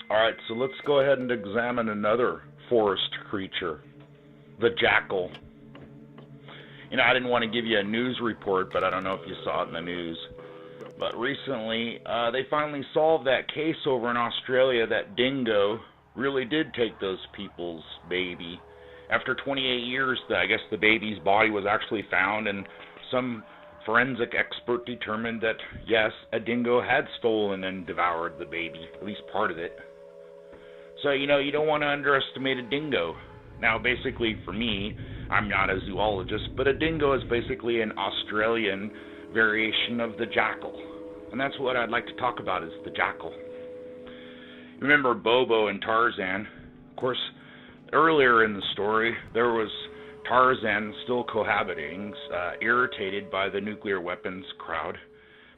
Alright, so let's go ahead and examine another forest creature, the jackal. You know, I didn't want to give you a news report, but I don't know if you saw it in the news. But recently, they finally solved that case over in Australia that dingo really did take those people's baby. After 28 years, I guess the baby's body was actually found, and some forensic expert determined that, yes, a dingo had stolen and devoured the baby, at least part of it. So, you know, you don't want to underestimate a dingo. Now, basically, for me, I'm not a zoologist, but a dingo is basically an Australian variation of the jackal. And that's what I'd like to talk about, is the jackal. Remember Bobo and Tarzan? Of course, earlier in the story, there was Tarzan still cohabiting, irritated by the nuclear weapons crowd.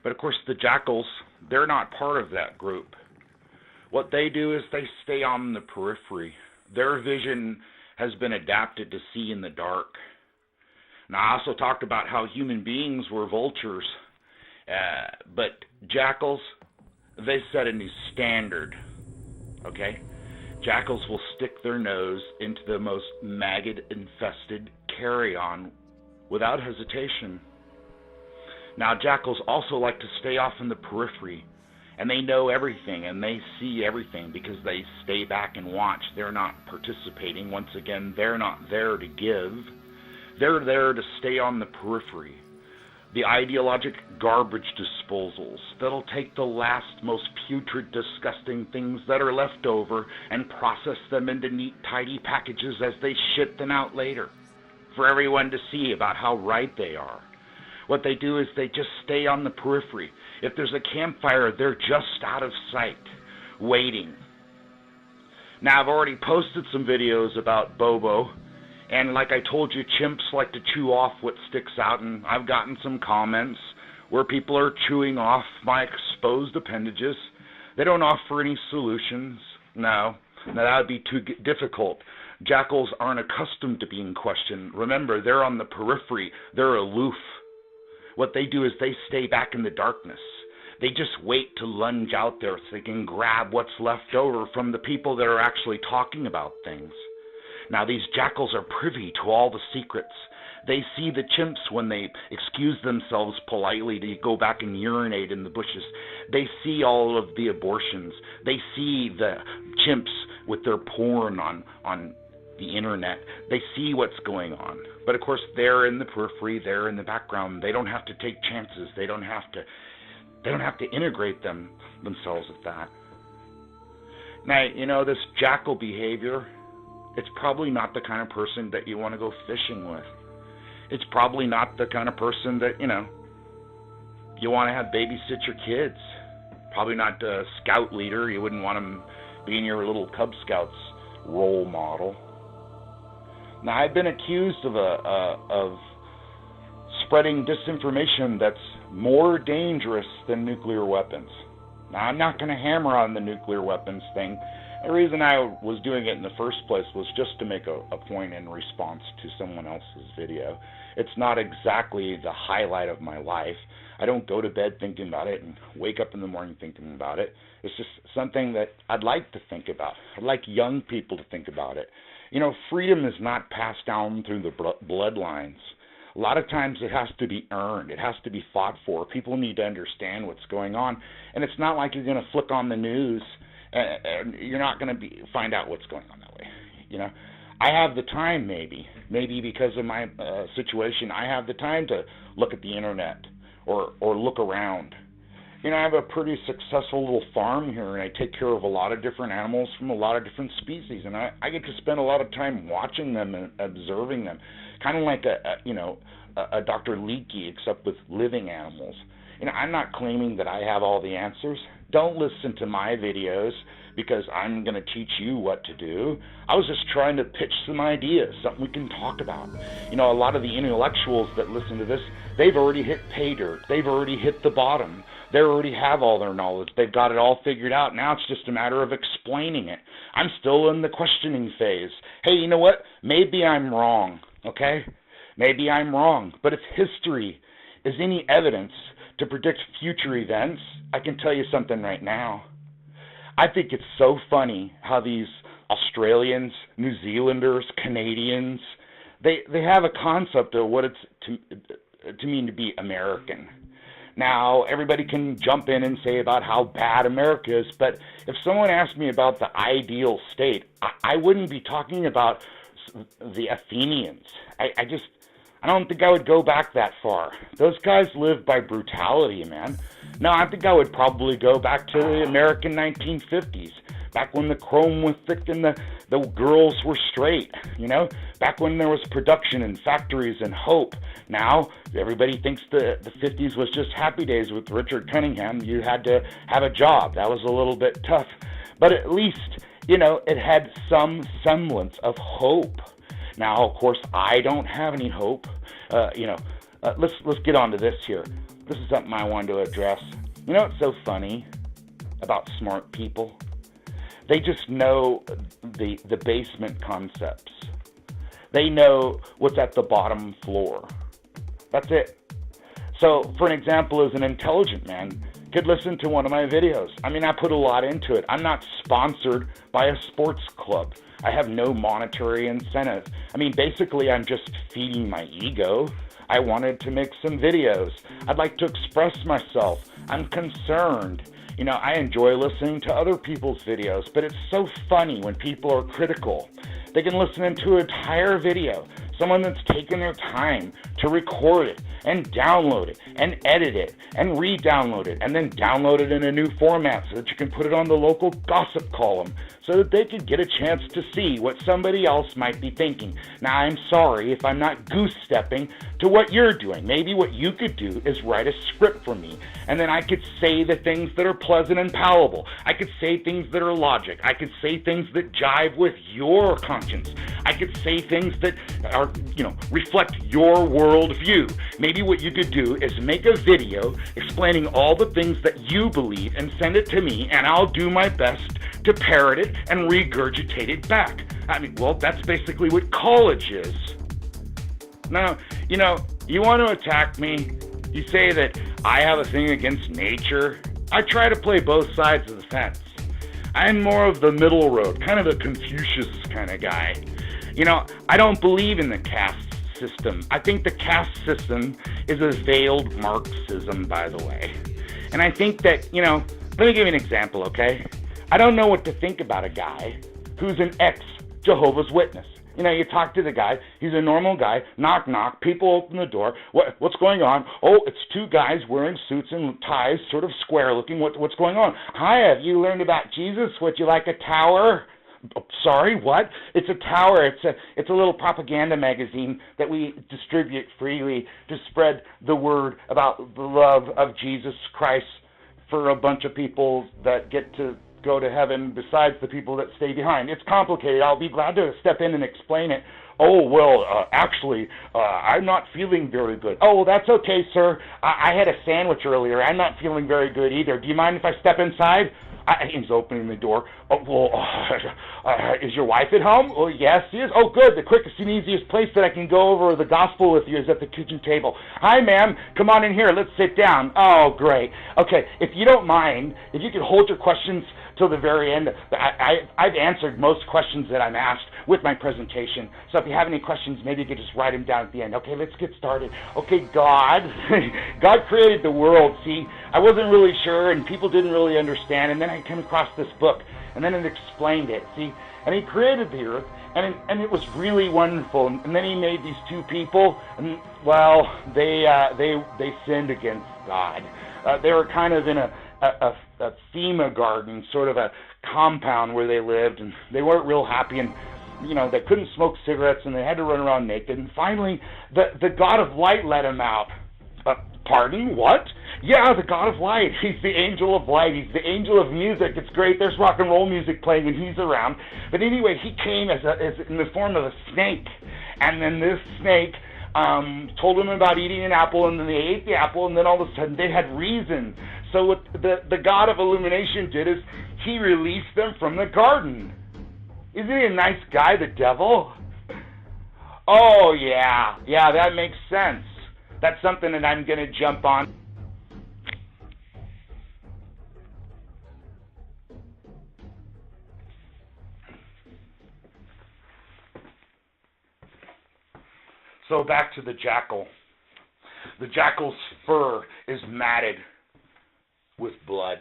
But of course, the jackals, they're not part of that group. What they do is they stay on the periphery. Their vision has been adapted to see in the dark. Now, I also talked about how human beings were vultures, but jackals, they set a new standard, okay? Jackals will stick their nose into the most maggot-infested carrion without hesitation. Now, jackals also like to stay off in the periphery, and they know everything, and they see everything because they stay back and watch. They're not participating. Once again, they're not there to give. They're there to stay on the periphery. The ideological garbage disposals that'll take the last, most putrid, disgusting things that are left over and process them into neat, tidy packages as they shit them out later for everyone to see about how right they are. What they do is they just stay on the periphery. If there's a campfire, they're just out of sight, waiting. Now, I've already posted some videos about Bobo, and like I told you, chimps like to chew off what sticks out, and I've gotten some comments where people are chewing off my exposed appendages. They don't offer any solutions. No, that would be too difficult. Jackals aren't accustomed to being questioned. Remember, they're on the periphery. They're aloof. What they do is they stay back in the darkness. They just wait to lunge out there so they can grab what's left over from the people that are actually talking about things. Now, these jackals are privy to all the secrets. They see the chimps when they excuse themselves politely to go back and urinate in the bushes. They see all of the abortions. They see the chimps with their porn on the internet. They see what's going on. But of course, they're in the periphery, they're in the background. They don't have to take chances. They don't have to integrate themselves with that. Now, you know, this jackal behavior, it's probably not the kind of person that you want to go fishing with. It's probably not the kind of person that, you know, you want to have babysit your kids. Probably not a scout leader. You wouldn't want them being your little Cub Scouts role model. Now, I've been accused of spreading disinformation that's more dangerous than nuclear weapons. Now, I'm not going to hammer on the nuclear weapons thing. The reason I was doing it in the first place was just to make a point in response to someone else's video. It's not exactly the highlight of my life. I don't go to bed thinking about it and wake up in the morning thinking about it. It's just something that I'd like to think about. I'd like young people to think about it. You know, freedom is not passed down through the bloodlines. A lot of times it has to be earned. It has to be fought for. People need to understand what's going on. And it's not like you're going to flick on the news and you're not going to find out what's going on that way. You know, I have the time maybe because of my situation. I have the time to look at the internet or look around. You know, I have a pretty successful little farm here, and I take care of a lot of different animals from a lot of different species, and I get to spend a lot of time watching them and observing them, kind of like a Dr. Leakey, except with living animals. You know, I'm not claiming that I have all the answers. Don't listen to my videos because I'm going to teach you what to do. I was just trying to pitch some ideas, something we can talk about. You know, a lot of the intellectuals that listen to this, they've already hit pay dirt. They've already hit the bottom. They already have all their knowledge. They've got it all figured out. Now it's just a matter of explaining it. I'm still in the questioning phase. Hey, you know what? Maybe I'm wrong, okay? Maybe I'm wrong. But if history is any evidence to predict future events, I can tell you something right now. I think it's so funny how these Australians, New Zealanders, Canadians, they have a concept of what it's to mean to be American. Now, everybody can jump in and say about how bad America is, but if someone asked me about the ideal state, I wouldn't be talking about the Athenians. I don't think I would go back that far. Those guys lived by brutality, man. No, I think I would probably go back to the American 1950s, back when the chrome was thick and the girls were straight, you know? Back when there was production and factories and hope. Now, everybody thinks the 50s was just happy days with Richard Cunningham. You had to have a job. That was a little bit tough. But at least, you know, it had some semblance of hope. Now, of course, I don't have any hope. Let's get on to this here. This is something I wanted to address. You know what's so funny about smart people? They just know the basement concepts. They know what's at the bottom floor. That's it. So, for an example, as an intelligent man, could listen to one of my videos. I mean, I put a lot into it. I'm not sponsored by a sports club. I have no monetary incentive. I mean, basically, I'm just feeding my ego. I wanted to make some videos. I'd like to express myself. I'm concerned. You know, I enjoy listening to other people's videos, but it's so funny when people are critical. They can listen to an entire video, someone that's taken their time to record it and download it and edit it and re-download it and then download it in a new format so that you can put it on the local gossip column so that they can get a chance to see what somebody else might be thinking. Now, I'm sorry if I'm not goose-stepping to what you're doing. Maybe what you could do is write a script for me, and then I could say the things that are pleasant and palatable. I could say things that are logic. I could say things that jive with your conscience. I could say things that are, reflect your worldview. Maybe what you could do is make a video explaining all the things that you believe and send it to me, and I'll do my best to parrot it and regurgitate it back. I mean, well, that's basically what college is. Now, you want to attack me. You say that I have a thing against nature. I try to play both sides of the fence. I'm more of the middle road, kind of a Confucius kind of guy. I don't believe in the caste system. I think the caste system is a veiled Marxism, by the way. And I think that, let me give you an example, okay? I don't know what to think about a guy who's an ex-Jehovah's Witness. You talk to the guy, he's a normal guy, knock, knock, people open the door, what's going on? Oh, it's two guys wearing suits and ties, sort of square looking, what's going on? Hi, have you learned about Jesus? Would you like a tower? Oh, sorry, what? It's a tower. It's a little propaganda magazine that we distribute freely to spread the word about the love of Jesus Christ for a bunch of people that get to go to heaven besides the people that stay behind. It's complicated. I'll be glad to step in and explain it. Oh, well, actually, I'm not feeling very good. Oh, well, that's okay, sir. I had a sandwich earlier. I'm not feeling very good either. Do you mind if I step inside? He's opening the door. Oh, well, is your wife at home? Oh, yes, she is. Oh, good. The quickest and easiest place that I can go over the gospel with you is at the kitchen table. Hi, ma'am. Come on in here. Let's sit down. Oh, great. Okay, if you don't mind, if you could hold your questions till the very end. I've answered most questions that I'm asked with my presentation. So if you have any questions, maybe you could just write them down at the end. Okay, let's get started. Okay, God created the world. See, I wasn't really sure, and people didn't really understand, and then I came across this book, and then it explained it. See, and He created the earth, and it was really wonderful. And then He made these two people, and well, they sinned against God. They were kind of in a FEMA garden, sort of a compound where they lived, and they weren't real happy, and they couldn't smoke cigarettes, and they had to run around naked. And finally, the God of Light let them out. Pardon? What? Yeah, the God of Light. He's the angel of light. He's the angel of music. It's great. There's rock and roll music playing when He's around. But anyway, He came as in the form of a snake, and then this snake told them about eating an apple, and then they ate the apple, and then all of a sudden they had reason. So what the God of Illumination did is He released them from the garden. Isn't he a nice guy, the devil? Oh, yeah, that makes sense. That's something that I'm going to jump on. So back to the jackal. The jackal's fur is matted with blood.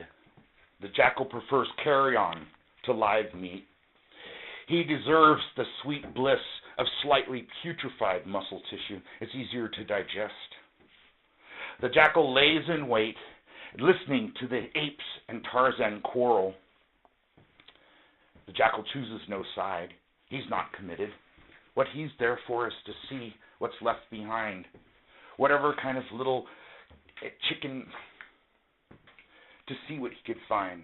The jackal prefers carrion to live meat. He deserves the sweet bliss of slightly putrefied muscle tissue. It's easier to digest. The jackal lays in wait, listening to the apes and Tarzan quarrel. The jackal chooses no side. He's not committed. What he's there for is to see what's left behind. Whatever kind of little chicken, to see what he could find.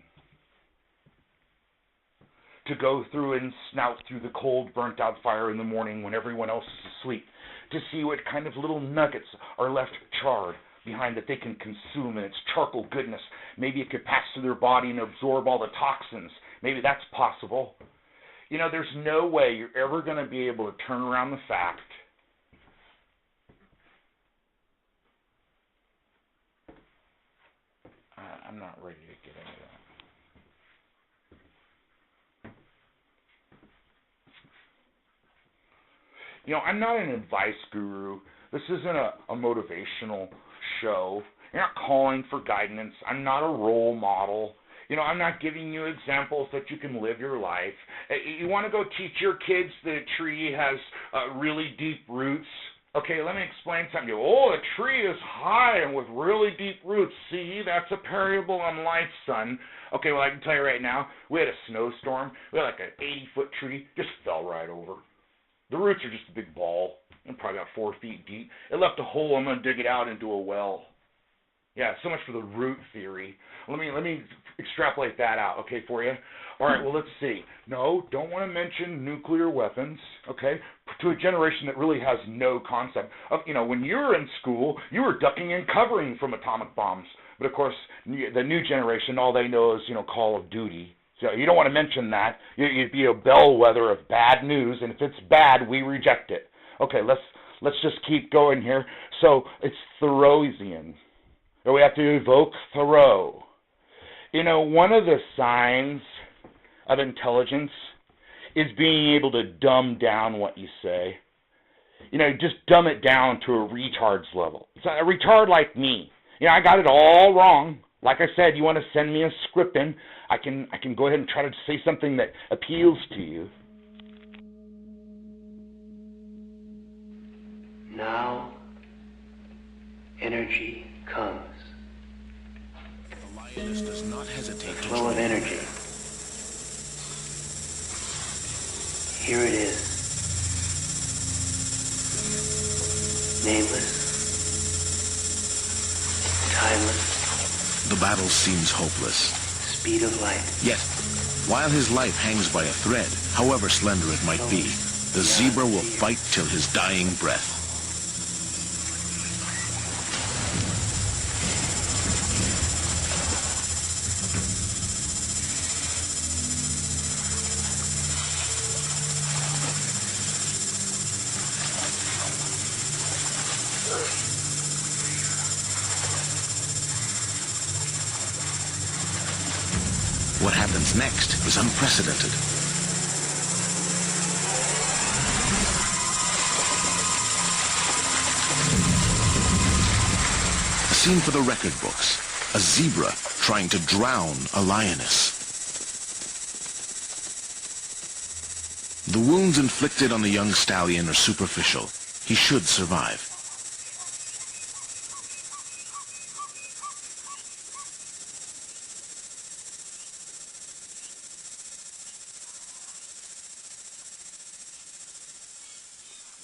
To go through and snout through the cold, burnt-out fire in the morning when everyone else is asleep. To see what kind of little nuggets are left charred behind that they can consume in its charcoal goodness. Maybe it could pass through their body and absorb all the toxins. Maybe that's possible. You know, there's no way you're ever going to be able to turn around the fact I'm not ready to get into that. You know, I'm not an advice guru. This isn't a motivational show. You're not calling for guidance. I'm not a role model. You know, I'm not giving you examples that you can live your life. You want to go teach your kids that a tree has really deep roots? Okay, let me explain something to you. Oh, a tree is high and with really deep roots. See, that's a parable on life, son. Okay, well, I can tell you right now, we had a snowstorm. We had like an 80-foot tree, just fell right over. The roots are just a big ball, and probably about 4 feet deep. It left a hole. I'm going to dig it out into a well. Yeah, so much for the root theory. Let me extrapolate that out, okay, for you. All right, well, let's see. No, don't want to mention nuclear weapons, okay, to a generation that really has no concept of, you know, when you were in school, you were ducking and covering from atomic bombs. But, of course, the new generation, all they know is, you know, Call of Duty. So you don't want to mention that. You'd be a bellwether of bad news, and if it's bad, we reject it. Okay, let's just keep going here. So it's Thoreausian. We have to evoke Thoreau. You know, one of the signs of intelligence is being able to dumb down what you say. You know, just dumb it down to a retard's level. So a retard like me, you know, I got it all wrong. Like I said, you want to send me a script in, I can go ahead and try to say something that appeals to you. Now, energy comes. The lioness does not hesitate to Flow of energy. Here it is. Nameless. Timeless. The battle seems hopeless. Speed of light. Yet, while his life hangs by a thread, however slender it might be, the zebra will fight till his dying breath. What happens next is unprecedented. A scene for the record books. A zebra trying to drown a lioness. The wounds inflicted on the young stallion are superficial. He should survive.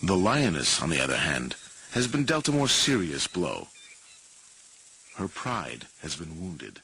The lioness, on the other hand, has been dealt a more serious blow. Her pride has been wounded.